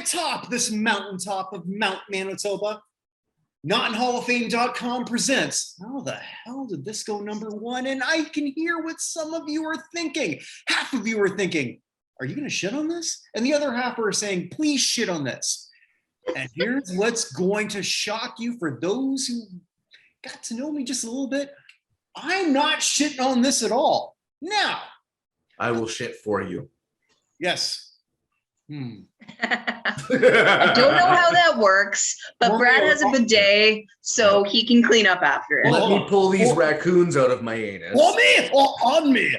atop this mountaintop of Mount Manitoba, NotInHallOfFame.com presents, how the hell did this go #1? And I can hear what some of you are thinking. Half of you are thinking, are you gonna shit on this? And the other half are saying, please shit on this. And here's what's going to shock you for those who got to know me just a little bit. I'm not shitting on this at all. Now. I will shit for you. Yes. I don't know how that works, but Brad has a bidet, so he can clean up after it. Let me pull these raccoons out of my anus. On me.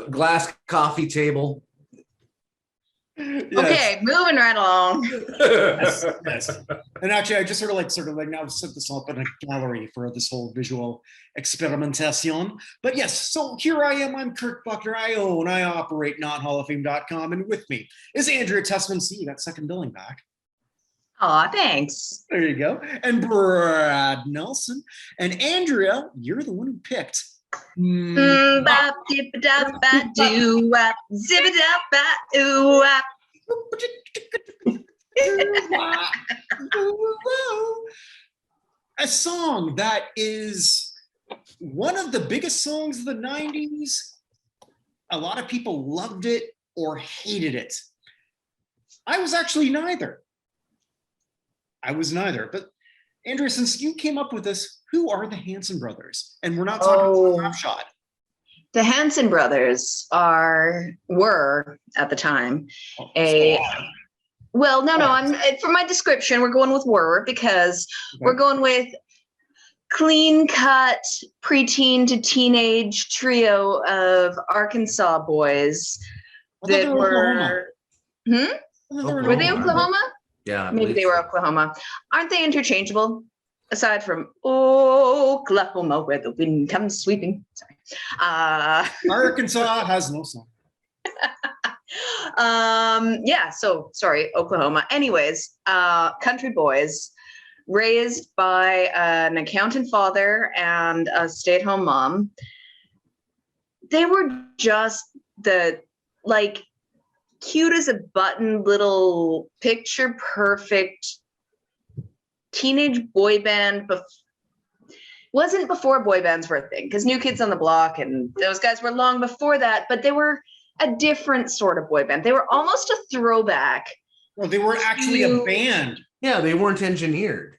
Glass coffee table. Yes. Okay, moving right along. Yes. And actually, I just sort of like now set this up in a gallery for this whole visual experimentation. But yes, so here I am. I'm Kirk Buchner. I operate NotInHallOfFame.com, and with me is Andrea Tessmann. See, you got second billing back. Aw, thanks. There you go. And Brad Nelson. And Andrea, you're the one who picked. Bop, dip, dop, ba, doo, wop, zip it up, ba, ooh, wop. A song that is one of the biggest songs of the 90s. A lot of people loved it or hated it. I was actually neither. But Andrea, since you came up with this, who are the Hanson brothers? And we're not talking Snapshot. The Hanson brothers were at the time I'm for my description, we're going with were because we're going with clean cut preteen to teenage trio of Arkansas boys that were were they Oklahoma? Yeah, maybe they were Oklahoma. Aren't they interchangeable? Aside from Oklahoma, where the wind comes sweeping. Sorry. Arkansas has no song. So sorry, Oklahoma. Anyways, country boys raised by an accountant father and a stay-at-home mom. They were just the cute as a button little picture perfect teenage boy band. Wasn't before boy bands were a thing, because New Kids on the Block and those guys were long before that, but they were a different sort of boy band. They were almost a throwback. Well, they were actually a band. Yeah, they weren't engineered.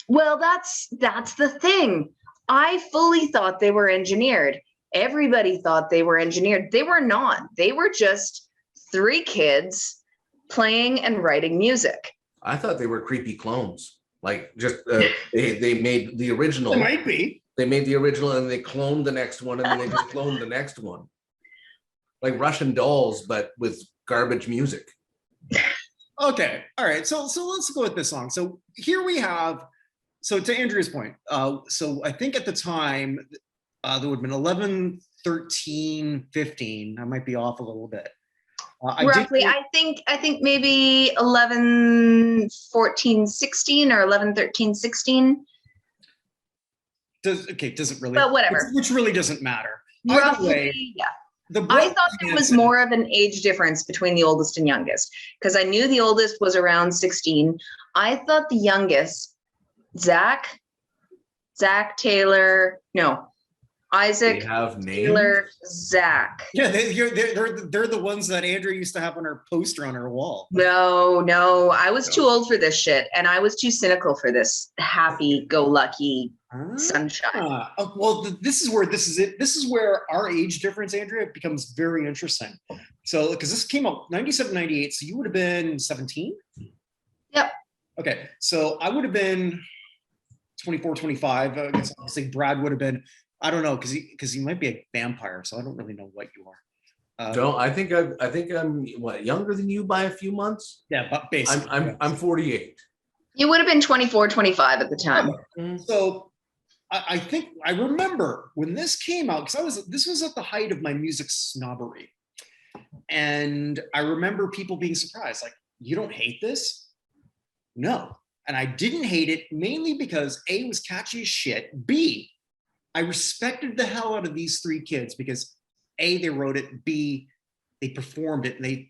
Well, that's the thing. I fully thought they were engineered. Everybody thought they were engineered. They were not. They were just 3 kids playing and writing music. I thought they were creepy clones. Like just they made the original. It might be. They made the original and they cloned the next one and then they just cloned the next one. Like Russian dolls, but with garbage music. Okay. All right. So let's go with this song. So here we have, so to Andrea's point, so I think at the time there would have been 11, 13, 15. I might be off a little bit. Roughly, I think maybe 11, 14, 16 or 11, 13, 16. Does it really? But whatever. Which really doesn't matter. Roughly, way, yeah. I thought there was more of an age difference between the oldest and youngest, because I knew the oldest was around 16. I thought the youngest, Zach Taylor, no, Isaac, they have names? Taylor, Zach. Yeah, they're the ones that Andrea used to have on her poster on her wall. No, I was too old for this shit, and I was too cynical for this happy-go-lucky sunshine. Well, this is where our age difference, Andrea, becomes very interesting. So, because this came out 97, 98, so you would have been 17? Yep. Okay, so I would have been 24, 25. I guess obviously Brad would have been, I don't know, because he might be a vampire, so I don't really know what you are. I think I'm what, younger than you by a few months? Yeah, but basically. I'm 48. You would have been 24, 25 at the time. So I think I remember when this came out, because this was at the height of my music snobbery. And I remember people being surprised, like, you don't hate this? No. And I didn't hate it mainly because A, it was catchy as shit. B, I respected the hell out of these 3 kids because A, they wrote it, B, they performed it, and they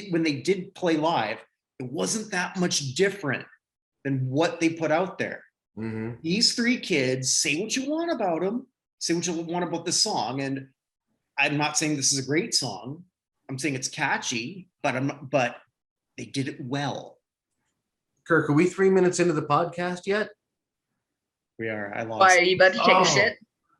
when they did play live, it wasn't that much different than what they put out there. Mhm. These three kids, say what you want about them, say what you want about this song, and I'm not saying this is a great song. I'm saying it's catchy, but they did it well. Kirk, are we 3 minutes into the podcast yet? We are. I lost. Why are you about to take Oh. a shit?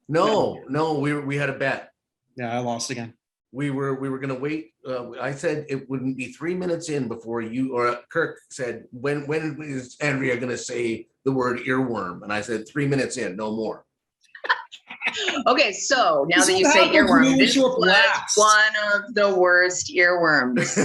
No, we had a bet. Yeah, I lost again. We were gonna wait. I said it wouldn't be 3 minutes in before you or Kirk said, when is Andrea gonna say the word earworm? And I said 3 minutes in, no more. Okay, so now This that is you what say happens when you earworm, this show up was last. one of the worst earworms.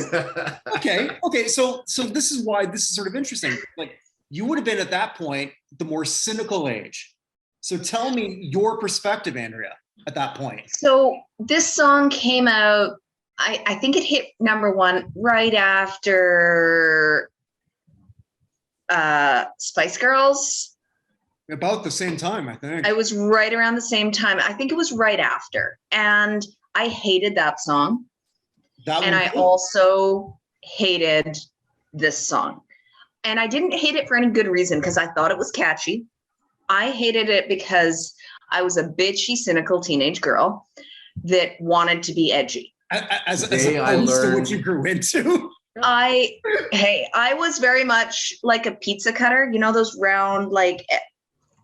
Okay. So this is why this is sort of interesting. Like, you would have been at that point the more cynical age. So tell me your perspective, Andrea, at that point. So this song came out, I think it hit number one right after Spice Girls. About the same time, I think. I was right around the same time. I think it was right after. And I hated that song. And I also hated this song. And I didn't hate it for any good reason because I thought it was catchy. I hated it because I was a bitchy, cynical teenage girl that wanted to be edgy. As opposed to what you grew into. I was very much like a pizza cutter. You know, those round, like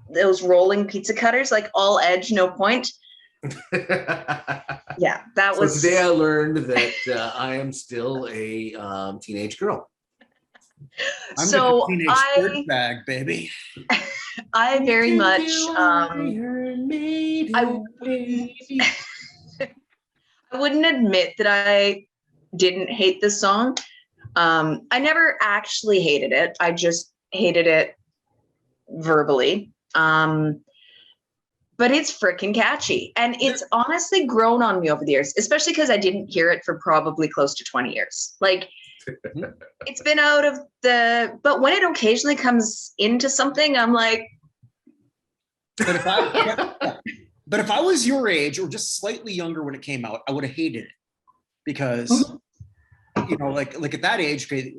those rolling pizza cutters, like all edge, no point. Yeah, that was. So today I learned that I am still a teenage girl. I'm so a teenage dirt bag, baby. I very much I wouldn't admit that I didn't hate the song. I never actually hated it. I just hated it verbally. But it's freaking catchy. And it's honestly grown on me over the years, especially because I didn't hear it for probably close to 20 years. Like, it's been out of but when it occasionally comes into something, I'm like. But if I was your age or just slightly younger when it came out, I would have hated it because, you know, like at that age, it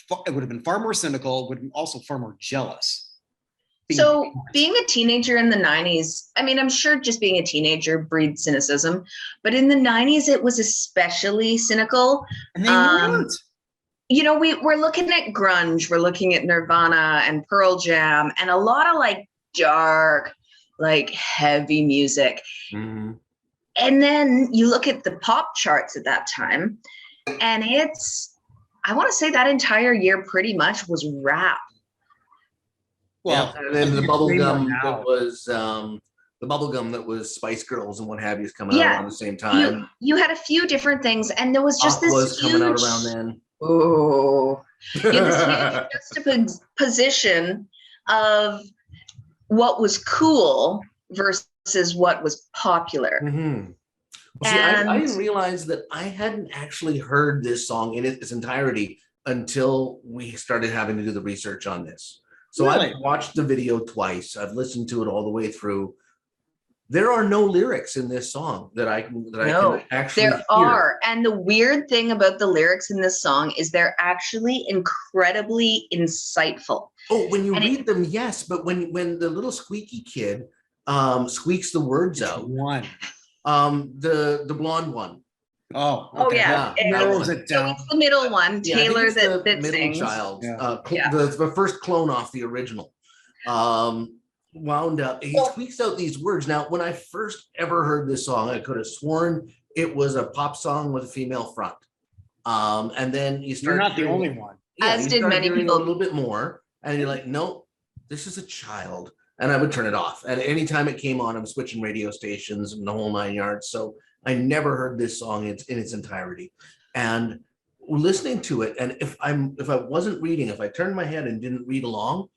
would have been far more cynical, would have been also far more jealous. Being a teenager in the 90s, I mean, I'm sure just being a teenager breeds cynicism, but in the 90s, it was especially cynical. And they weren't. You know, we're looking at grunge, we're looking at Nirvana and Pearl Jam, and a lot of like dark, like heavy music. Mm-hmm. And then you look at the pop charts at that time, and I want to say that entire year pretty much was rap. Well, and then the bubblegum that was Spice Girls and what have you is coming out around the same time. You had a few different things, and there was just this huge, coming out around then. Oh, this huge juxtaposition of what was cool versus what was popular. Mm-hmm. Well, see, I didn't realize that I hadn't actually heard this song in its entirety until we started having to do the research on this. So really? I've watched the video twice. I've listened to it all the way through. There are no lyrics in this song that I can actually hear. There are. And the weird thing about the lyrics in this song is they're actually incredibly insightful. Oh, when you read them, yes. But when the little squeaky kid squeaks the words out. One. The blonde one. Oh, okay. Oh yeah. Narrows it down. It's the middle one, Taylor, that middle sings. Child. Yeah. The first clone off the original. Wound up. He squeaks out these words. Now, when I first ever heard this song, I could have sworn it was a pop song with a female front. And then you start. You're not the only one. Yeah, as did many people. A little bit more, and you're like, nope, this is a child. And I would turn it off. And anytime it came on, I'm switching radio stations and the whole 9 yards. So I never heard this song in its entirety. And listening to it, and if I wasn't reading, if I turned my head and didn't read along,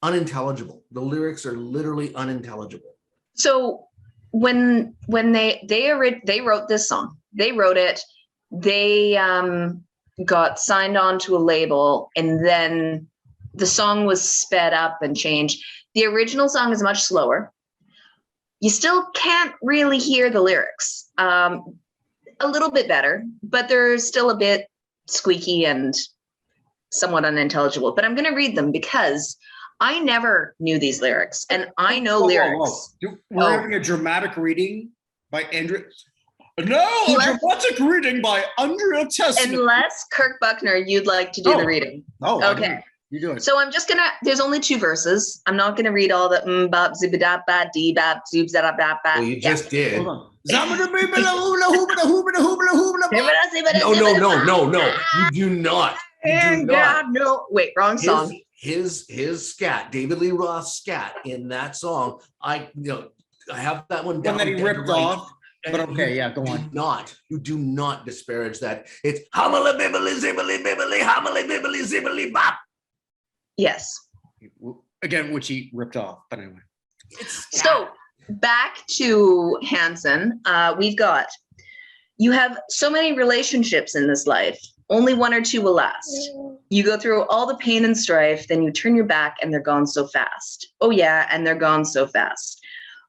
unintelligible. The lyrics are literally unintelligible. So when they wrote this song, they wrote it, they got signed on to a label, and then the song was sped up and changed. The original song is much slower. You still can't really hear the lyrics. A little bit better, but there's still a bit squeaky and somewhat unintelligible, but I'm going to read them because I never knew these lyrics, and I know lyrics. We're having a dramatic reading by Andrea. No, a dramatic reading by Andrea Tessmann. Unless Kirk Buchner, you'd like to do the reading. Oh, okay. You do it. So I'm just gonna. There's only 2 verses. I'm not gonna read all the bop zibidap ba dee bop zoop zap bap. Well, you just did. Hold on. No. You do not. You do not. No. Wait, wrong song. His scat, David Lee Roth's scat in that song. I have that one down. One that he ripped off. But okay, yeah, go on. You do not disparage that. It's homily bibbly zibbly bibbly homily bibbly zibbly bop. Yes. Again, which he ripped off, but anyway. So back to Hanson. We've got, you have so many relationships in this life. Only 1 or 2 will last. You go through all the pain and strife, then you turn your back and they're gone so fast. Oh yeah, and they're gone so fast.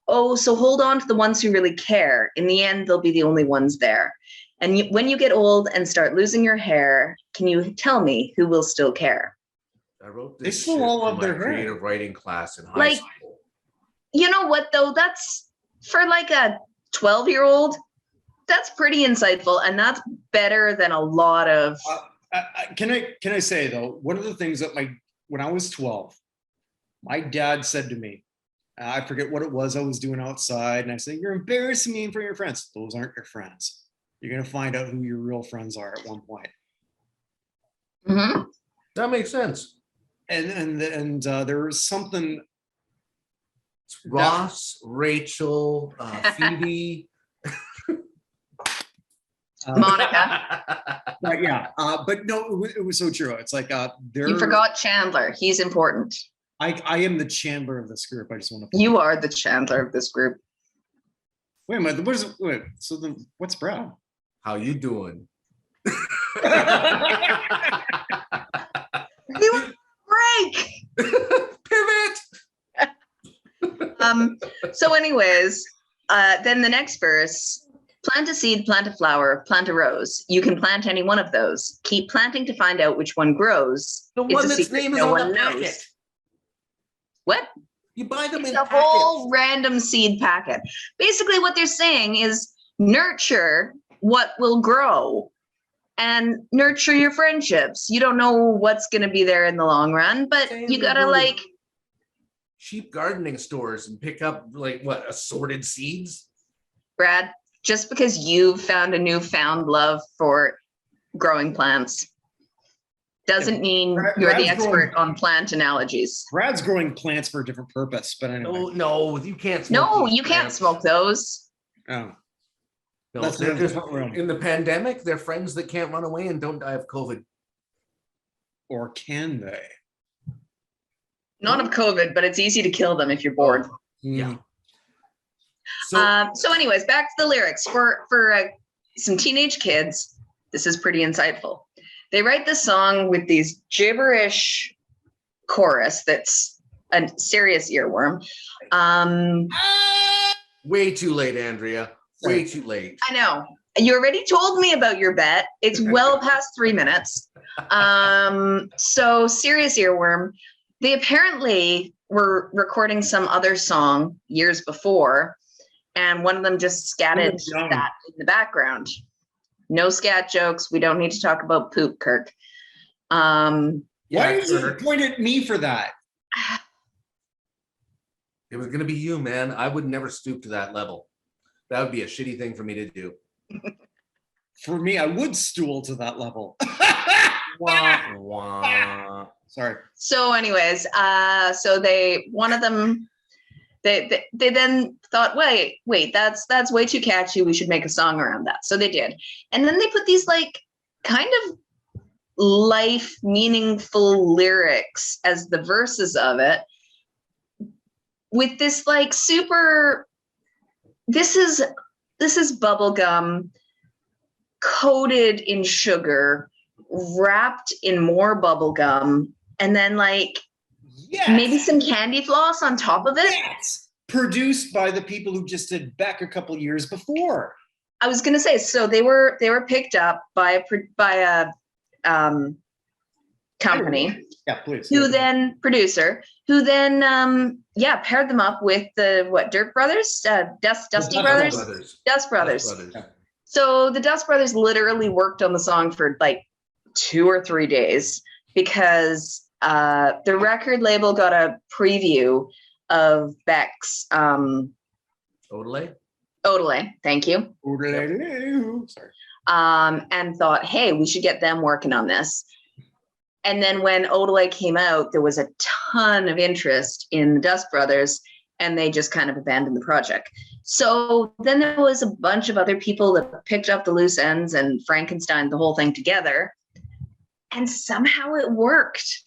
Oh, so hold on to the ones who really care. In the end, they'll be the only ones there. And when you get old and start losing your hair, can you tell me who will still care? I wrote this. They still all love their hair. Creative writing class in high school. You know what though? That's for like a 12-year-old. That's pretty insightful, and that's better than a lot of. Can I say though, one of the things that when I was 12, my dad said to me, I forget what it was I was doing outside, and I said, "You're embarrassing me in front of your friends. Those aren't your friends. You're gonna find out who your real friends are at one point." Mm-hmm. That makes sense. And there was something. Ross, Rachel, Phoebe, Monica. But no, it was so true. It's like you forgot Chandler. He's important. I am the Chandler of this group. I just want to. You are the Chandler of this group. Wait a minute. So then, what's Brad? How you doing? Break. Pivot. So anyways, then the next verse, plant a seed, plant a flower, plant a rose. You can plant any one of those. Keep planting to find out which one grows. The one that's name is on the packet. What? You buy them in the whole random seed packet. Basically what they're saying is nurture what will grow and nurture your friendships. You don't know what's going to be there in the long run, but you got to cheap gardening stores and pick up assorted seeds. Brad, just because you've found a newfound love for growing plants doesn't mean you're the expert on plant analogies. Brad's growing plants for a different purpose, but anyway. No, you can't smoke. No, you can't smoke those. Oh. No, they're just in the pandemic, they're friends that can't run away and don't die of COVID. Or can they? Not of COVID, but it's easy to kill them if you're bored. Yeah. So anyways, back to the lyrics. For some teenage kids, this is pretty insightful. They write this song with these gibberish chorus that's a serious earworm. Way too late, Andrea. Way too late. I know. You already told me about your bet. It's well past 3 minutes. So serious earworm. They apparently were recording some other song years before, and one of them just scatted that in the background. No scat jokes. We don't need to talk about poop, Kirk. Why did you point at me for that? It was going to be you, man. I would never stoop to that level. That would be a shitty thing for me to do. For me, I would stool to that level. Wah, wah. Sorry. So anyways, so one of them, they then thought, wait, that's way too catchy. We should make a song around that. So they did. And then they put these kind of life meaningful lyrics as the verses of it with this super, this is bubblegum coated in sugar, wrapped in more bubblegum, and then maybe some candy floss on top of it. Yes. Produced by the people who just did Beck a couple years before. I was gonna say, so they were picked up by a company. Yeah, please. Who then paired them up with the Dirt Brothers, Dusty Brothers. Dust Brothers. Yeah. So the Dust Brothers literally worked on the song for like 2 or 3 days because the record label got a preview of Beck's Odelay. Thank you. Sorry. And thought, hey, we should get them working on this. And then when Odelay came out, there was a ton of interest in the Dust Brothers, and they just kind of abandoned the project. So then there was a bunch of other people that picked up the loose ends and Frankensteined the whole thing together. And somehow it worked.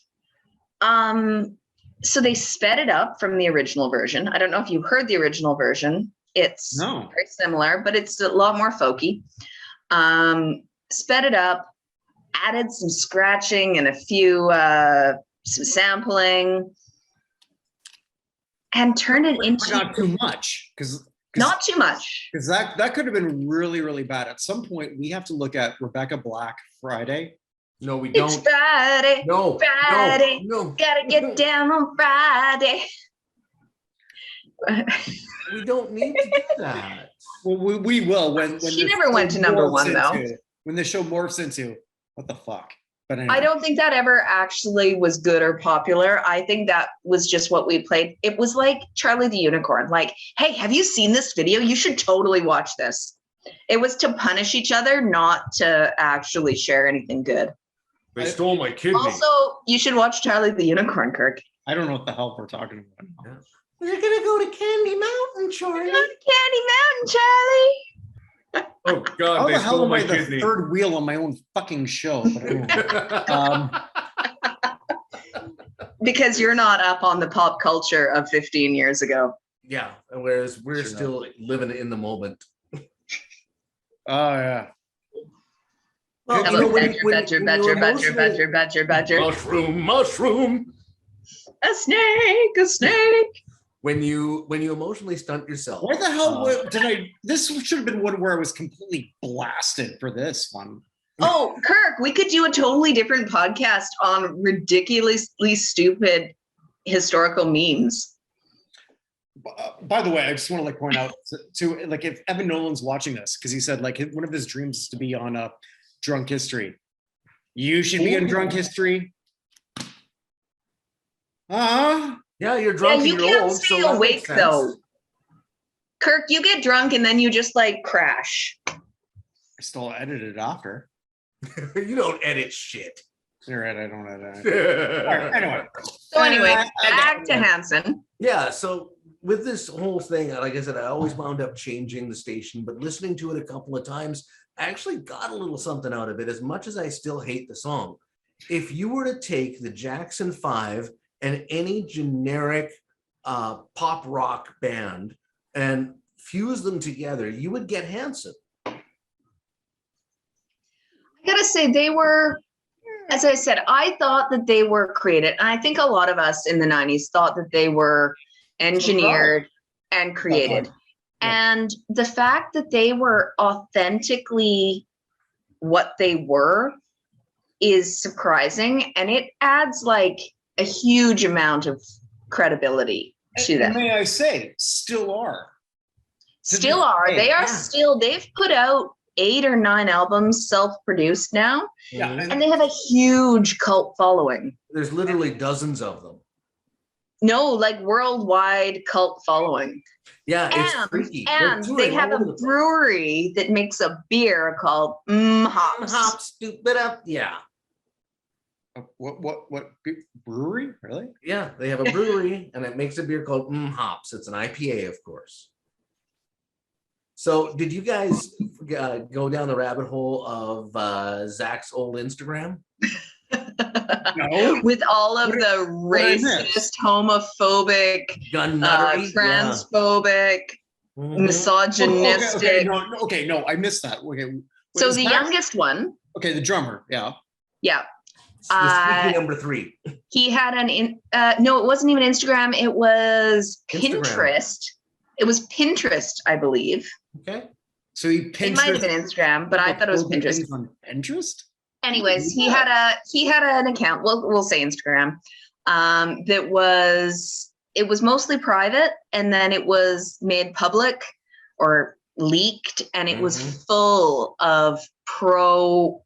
So they sped it up from the original version. I don't know if you heard the original version. It's very similar, but it's a lot more folky. Sped it up, added some scratching and a few some sampling, and turned it into not too much, because not too much. Because that could have been really, really bad. At some point, we have to look at Rebecca Black Friday. No, we don't. It's Friday. No, Friday. no. Gotta get down on Friday. We don't need to do that. Well, we will when She the never went show to number morphs 1 though. when the show morphs into what the fuck. But anyway. I don't think that ever actually was good or popular. I think that was just what we played. It was like Charlie the Unicorn. Like, hey, have you seen this video? You should totally watch this. It was to punish each other, not to actually share anything good. They stole my kidney. Also, you should watch Charlie the Unicorn, Kirk. I don't know what the hell we're talking about. Yeah. We're gonna go to Candy Mountain, Charlie. Candy Mountain, Charlie. Oh God! How they the hell stole am my I the kidney. third wheel on my own fucking show? But anyway. Because you're not up on the pop culture of 15 years ago. Yeah, whereas we're Sure still living in the moment. Oh yeah. Well, Hello, badger. Mushroom. A snake. When you emotionally stunt yourself. Why the hell did I? This should have been one where I was completely blasted for this one. Oh, Kirk, we could do a totally different podcast on ridiculously stupid historical memes. By the way, I just want to point out to if Evan Nolan's watching this, because he said one of his dreams is to be on a Drunk History. You should be in Drunk History. Yeah, you're drunk. Yeah, you and you're can't old, stay so that awake makes sense. though. Kirk, you get drunk and then you just crash. I still edited it after. You don't edit shit. You're right, I don't edit it. All right, Anyway, I back to Hanson. Yeah, so with this whole thing, like I said, I always wound up changing the station, but listening to it a couple of times, I actually got a little something out of it, as much as I still hate the song. If you were to take the Jackson 5 and any generic pop rock band and fuse them together, you would get Hanson. I gotta say, they were, as I said, I thought that they were created. And I think a lot of us in the 90s thought that they were engineered and created. And the fact that they were authentically what they were is surprising. And it adds a huge amount of credibility to them. May I say, still are. Still are. They are still, they've put out 8 or 9 albums self-produced now. Yeah, and they have a huge cult following. There's literally dozens of them. No, worldwide cult following. Yeah, it's freaky. And they have a brewery that makes a beer called Hops. Hops, stupid up. Yeah. What brewery? Really? Yeah, they have a brewery and it makes a beer called Hops. It's an IPA, of course. So did you guys go down the rabbit hole of Zach's old Instagram? No. With all of the racist, homophobic, Gun nuttery? transphobic, misogynistic. Okay, no, I missed that. Okay. So the youngest one. Okay, the drummer, yeah. Yeah. Number 3. He had no, it wasn't even Instagram. It was Pinterest. It was Pinterest, I believe. Okay. So he Pinterest. It might have been Instagram, but I thought it was Pinterest. On Pinterest? Anyways, he had an account. We'll say Instagram. It was mostly private, and then it was made public or leaked, and it was full of pro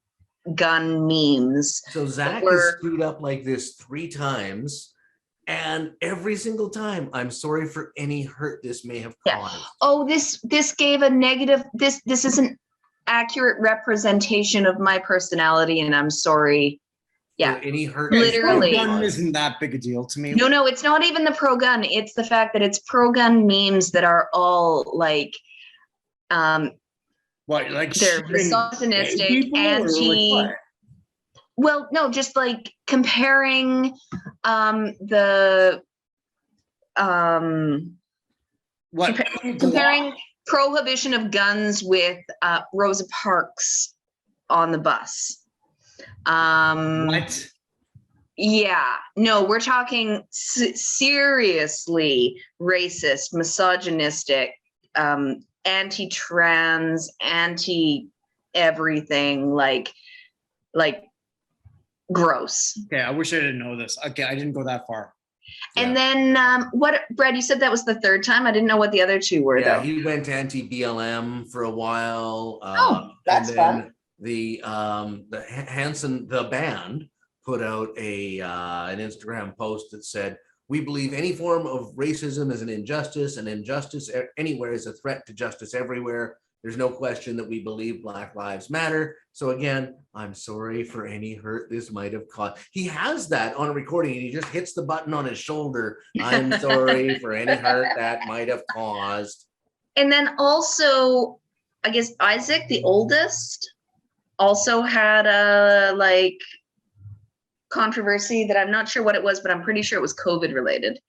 gun memes. So Zach has screwed up like this 3 times, and every single time, I'm sorry for any hurt this may have caused. Oh, this gave a negative. This is an accurate representation of my personality, and I'm sorry. Yeah, any hurt. Literally, pro-gun isn't that big a deal to me. No, it's not even the pro gun. It's the fact that it's pro gun memes that are all like, what, like they're misogynistic, anti. Well, no, just like comparing comparing prohibition of guns with Rosa Parks on the bus. What? Yeah, no, we're talking seriously racist, misogynistic, anti-trans, anti-everything, like gross. Okay, I wish I didn't know this. Okay, I didn't go that far. And then what, Brad, you said that was the 3rd time? I didn't know what the other 2 were, though. He went anti-BLM for a while. That's fun. The Hanson, the band, put out an Instagram post that said, "We believe any form of racism is an injustice, and injustice anywhere is a threat to justice everywhere. There's no question that we believe Black Lives Matter. So again, I'm sorry for any hurt this might have caused." He has that on a recording, and he just hits the button on his shoulder. "I'm sorry for any hurt that might have caused." And then also, I guess Isaac, the oldest, also had a controversy that I'm not sure what it was, but I'm pretty sure it was COVID related.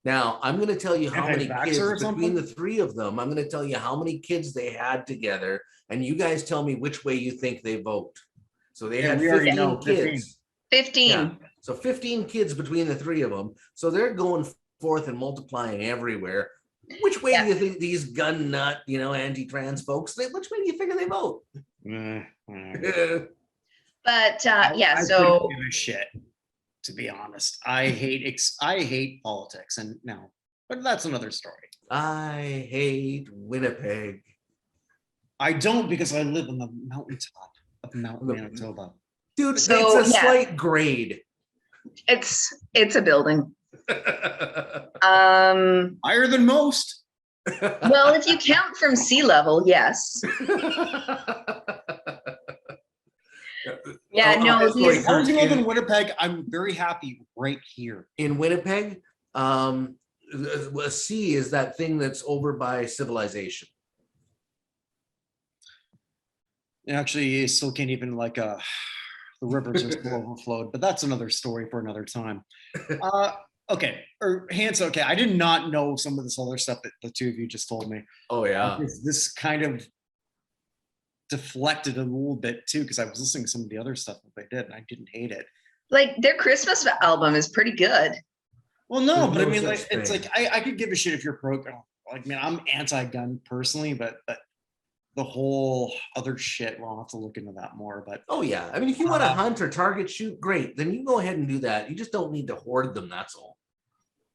Now, I'm going to tell you how many kids between the 3 of them. I'm going to tell you how many kids they had together, and you guys tell me which way you think they vote. So they had 15 kids. 15. Yeah. So 15 kids between the 3 of them. So they're going forth and multiplying everywhere. Which way do you think these gun nut, anti-trans folks, which way do you figure they vote? But so I couldn't give a shit, to be honest. I hate politics, and no, but that's another story. I hate Winnipeg. I don't, because I live on the mountaintop of Mount Manitoba. Dude, so, it's a slight grade. It's a building. Higher than most. Well, if you count from sea level, yes. Yeah, no. As long as you live in Winnipeg, I'm very happy right here. In Winnipeg, a sea is that thing that's over by civilization. Actually, you still can't even the rivers are still overflowed, but that's another story for another time. Okay, or Hanson. Okay, I did not know some of this other stuff that the 2 of you just told me. Oh yeah, this kind of deflected a little bit too, because I was listening to some of the other stuff that they did, and I didn't hate it. Their Christmas album is pretty good. Well, no, but I mean, it's I could give a shit if you're pro. I'm anti-gun personally, but the whole other shit, well, I'll have to look into that more. But oh yeah, I mean, if you want to hunt or target shoot, great. Then you go ahead and do that. You just don't need to hoard them. That's all.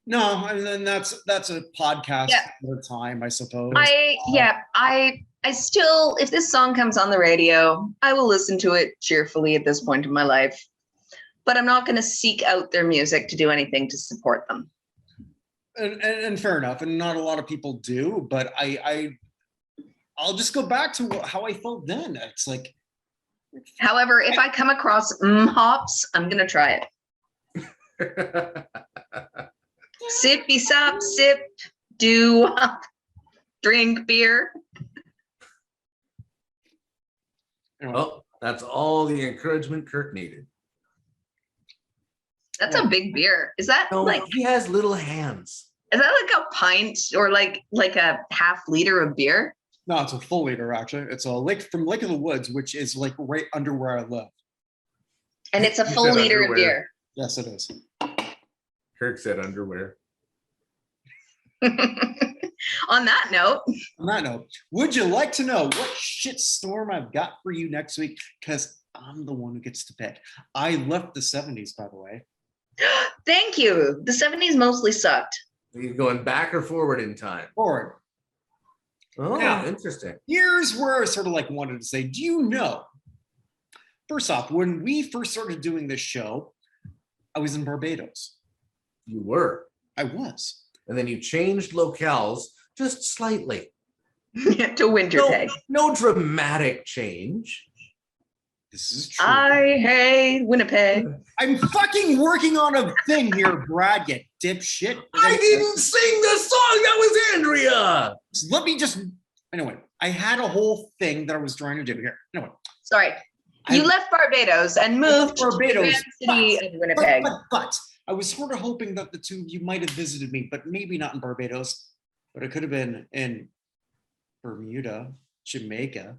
No, and then that's a podcast for time, I suppose. I still, if this song comes on the radio, I will listen to it cheerfully at this point in my life. But I'm not going to seek out their music to do anything to support them. And fair enough, and not a lot of people do. But I'll just go back to how I felt then. It's like, however, if I come across hops, I'm going to try it. Sippy sop, sip, do, drink beer. Well, that's all the encouragement Kirk needed. That's a big beer. Is that he has little hands. Is that like a pint or like a half liter of beer? No, it's a full liter actually. It's a from Lake of the Woods, which is right under where I live. And it's a full liter of beer. Yes, it is. Kirk said underwear. On that note, would you like to know what shitstorm I've got for you next week? Because I'm the one who gets to pick. I left the 70s, by the way. thank you. The 70s mostly sucked. Are you going back or forward in time? Forward. Oh, Now, interesting. Here's where I sort of like wanted to say, do you know? First off, when we first started doing this show, I was in Barbados. You were. I was. And then you changed locales just slightly. To Winnipeg. No dramatic change. This is true. I hate Winnipeg. I'm fucking working on a thing here, Brad, you dipshit. I didn't sing the song. That was Andrea. Let me just, anyway, I had a whole thing that I was trying to do here. Anyway. Sorry. You left Barbados and moved to the grand city of Winnipeg. But I was sort of hoping that the two of you might have visited me, but maybe not in Barbados. But it could have been in Bermuda, Jamaica.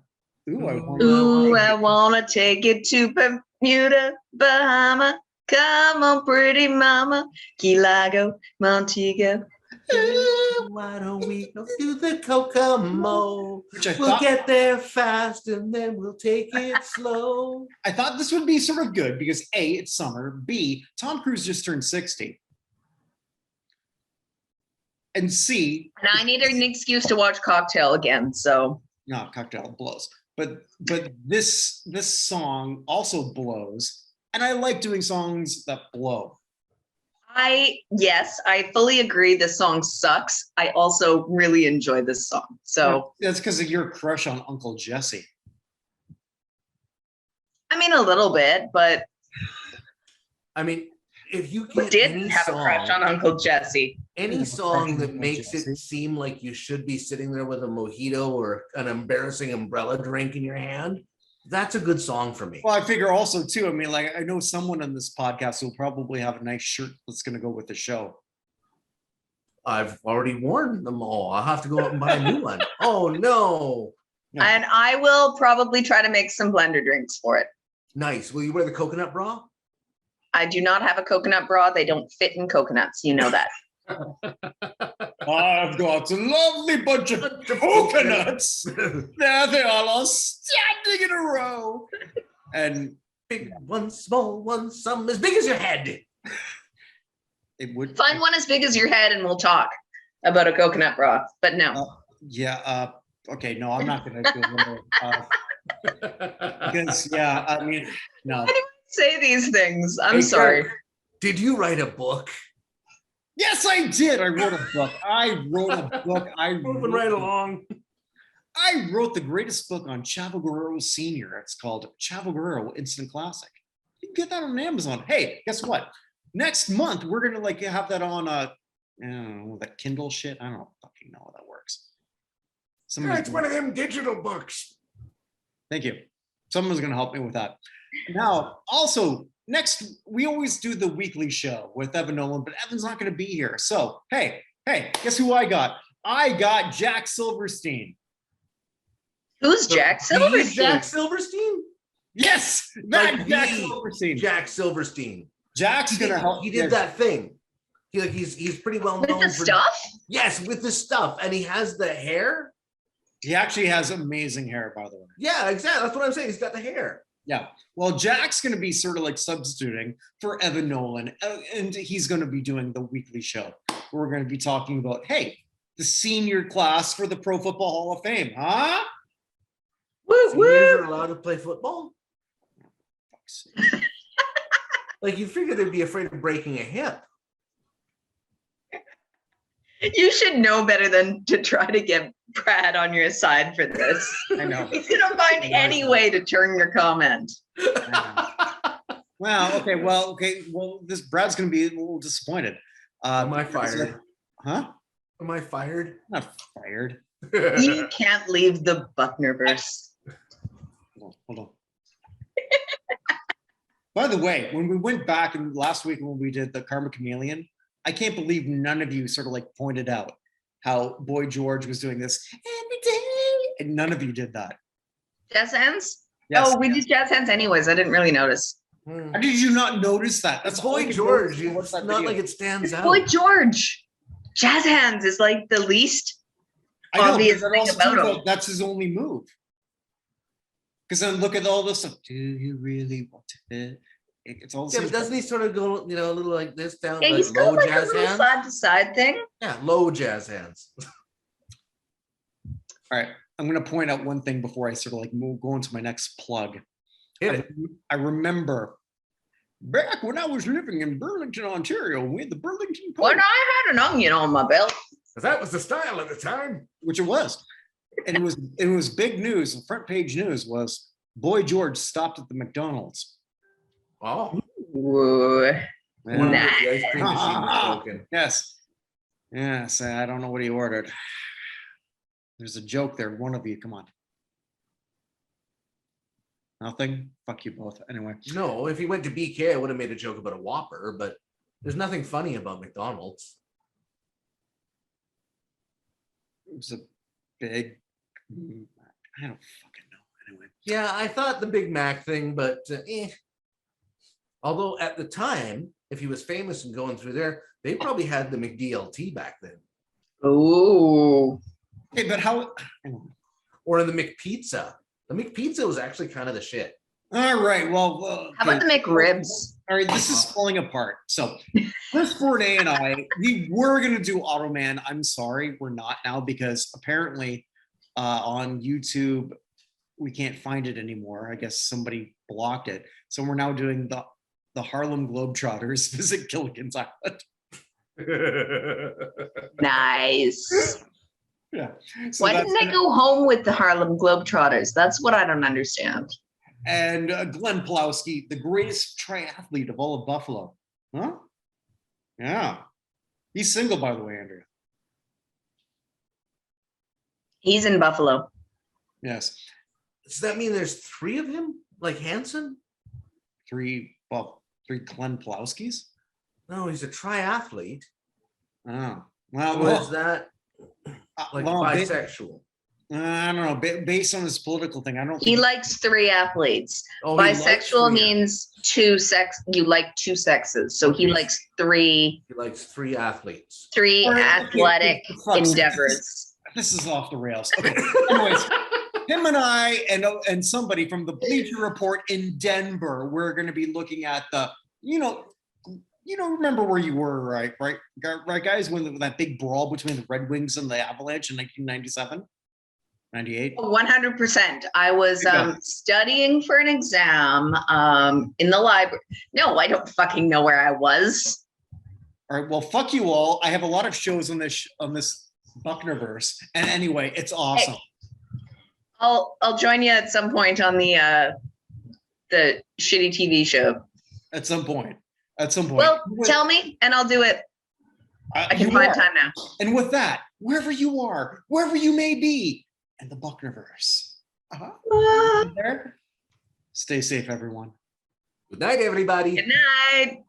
I wanna take it to Bermuda, Bahama. Come on, pretty mama. Key Largo, Montego. Why don't we go to the Kokomo? We'll get there fast and then we'll take it slow. I thought this would be sort of good because A, it's summer. B, Tom Cruise just turned 60. And C. And I need an excuse to watch Cocktail again, so. No, Cocktail blows. But this song also blows. And I like doing songs that blow. Yes, I fully agree. This song sucks. I also really enjoy this song. So that's because of your crush on Uncle Jesse. I mean, a little bit, but I mean, if you get didn't have a crush on Uncle Jesse. Any song that makes it seem like you should be sitting there with a mojito or an embarrassing umbrella drink in your hand, that's a good song for me. Well, I figure also too, I mean, like I know someone on this podcast who'll probably have a nice shirt that's going to go with the show. I've already worn them all. I'll have to go out and buy a new one. Oh no. And I will probably try to make some blender drinks for it. Nice. Will you wear the coconut bra? I do not have a coconut bra. They don't fit in coconuts. You know that. I've got a lovely bunch of coconuts. There they all are standing in a row. And big one, small one, some as big as your head. It would find one as big as your head and we'll talk about a coconut bra. But no. Okay, no, I'm not gonna do because I mean, no. I didn't say these things. I'm sorry. Did you write a book? Yes, I did. I wrote a book. Moving right along. I wrote the greatest book on Chavo Guerrero Sr. It's called Chavo Guerrero Instant Classic. You can get that on Amazon. Hey, guess what? Next month, we're going to have that on, I don't know, that Kindle shit. I don't fucking know how that works. It's one of them digital books. Thank you. Someone's going to help me with that. Now, also, next, we always do the weekly show with Evan Nolan, but Evan's not going to be here. So, hey, guess who I got? I got Jack Silverstein. Who's Jack Silverstein? Jack Silverstein? Yes, Jack Silverstein. Jack Silverstein. Jack's going to help. He did that thing. He's pretty well known with the stuff. Yes, with the stuff, and he has the hair. He actually has amazing hair, by the way. Yeah, exactly. That's what I'm saying. He's got the hair. Yeah. Well, Jack's going to be sort of like substituting for Evan Nolan, and he's going to be doing the weekly show. We're going to be talking about, hey, the senior class for the Pro Football Hall of Fame, huh? Seniors are allowed to play football? Like, you'd figure they'd be afraid of breaking a hip. You should know better than to try to get Brad on your side for this. I know. He's going to find any way to turn your comment. Well, this Brad's going to be a little disappointed. Am I fired? Huh? Am I fired? I'm not fired. You can't leave the Buchnerverse. Hold on. By the way, when we went back and last week when we did the Karma Chameleon, I can't believe none of you sort of like pointed out how Boy George was doing this every day, and none of you did that. Jazz hands? Yes. Oh, we did jazz hands anyways. I didn't really notice. How did you not notice that? That's Boy George. It's not like it stands out. Boy George. Jazz hands is like the least I know, obvious but that thing also about turns him. out that's his only move. Because then look at all this stuff. Do you really want to? It's all the Yeah, same but doesn't he sort of go, you know, a little like this down, Yeah, like he's got low like a jazz little hands? side to side thing. Yeah, low jazz hands. All right, I'm going to point out one thing before I sort of like go into my next plug. Hit it. I remember back when I was living in Burlington, Ontario, we had the Burlington Post, When I had an onion on my belt. Because that was the style at the time. which it was, and it was big news. The front page news was Boy George stopped at the McDonald's. Oh, Ooh. Yeah. wonder if the ice cream machine was broken. Yes. I don't know what he ordered. There's a joke there. One of you, come on. Nothing. Fuck you both. Anyway. No, if he went to BK, I would have made a joke about a Whopper, but there's nothing funny about McDonald's. It was a big. I don't fucking know. Anyway. Yeah, I thought the Big Mac thing, but although at the time, if he was famous and going through there, they probably had the McDLT back then. Ooh. Hey, but how? Or the McPizza. The McPizza was actually kind of the shit. All right. Well, How about the McRibs? all right, this is falling apart. So, Chris Bourdain and I, we were going to do Automan. I'm sorry, we're not now because apparently on YouTube, we can't find it anymore. I guess somebody blocked it. So we're now doing the Harlem Globetrotters visit Gilligan's Island. Nice. Yeah. So Why didn't they go home with the Harlem Globetrotters? That's what I don't understand. And Glenn Pulowski, the greatest triathlete of all of Buffalo. Huh? Yeah. He's single, by the way, Andrea. He's in Buffalo. Yes. Does that mean there's 3 of him? Like Hanson? Three Glenn Pulowskis? No, he's a triathlete. Oh. Or is that like bisexual? I don't know. Based on his political thing, I don't. He likes 3 athletes. Oh, he likes Bisexual 3. means 2 sex. You like 2 sexes. So he likes 3 He likes 3 athletes. All right, okay, athletic for fuck's sake, endeavors. This is off the rails. Okay. Anyways, him and I and somebody from the Bleacher Report in Denver, we're going to be looking at the, remember where you were, right, guys, when that big brawl between the Red Wings and the Avalanche in 1997, 98. 100%. I was studying for an exam in the library. No, I don't fucking know where I was. All right. Well, fuck you all. I have a lot of shows on this Buchnerverse, and anyway, it's awesome. Hey, I'll join you at some point on the shitty TV show. At some point. Well, tell me, and I'll do it. I can find time now. And with that, wherever you are, wherever you may be, and the Buchnerverse. Stay safe, everyone. Good night, everybody. Good night.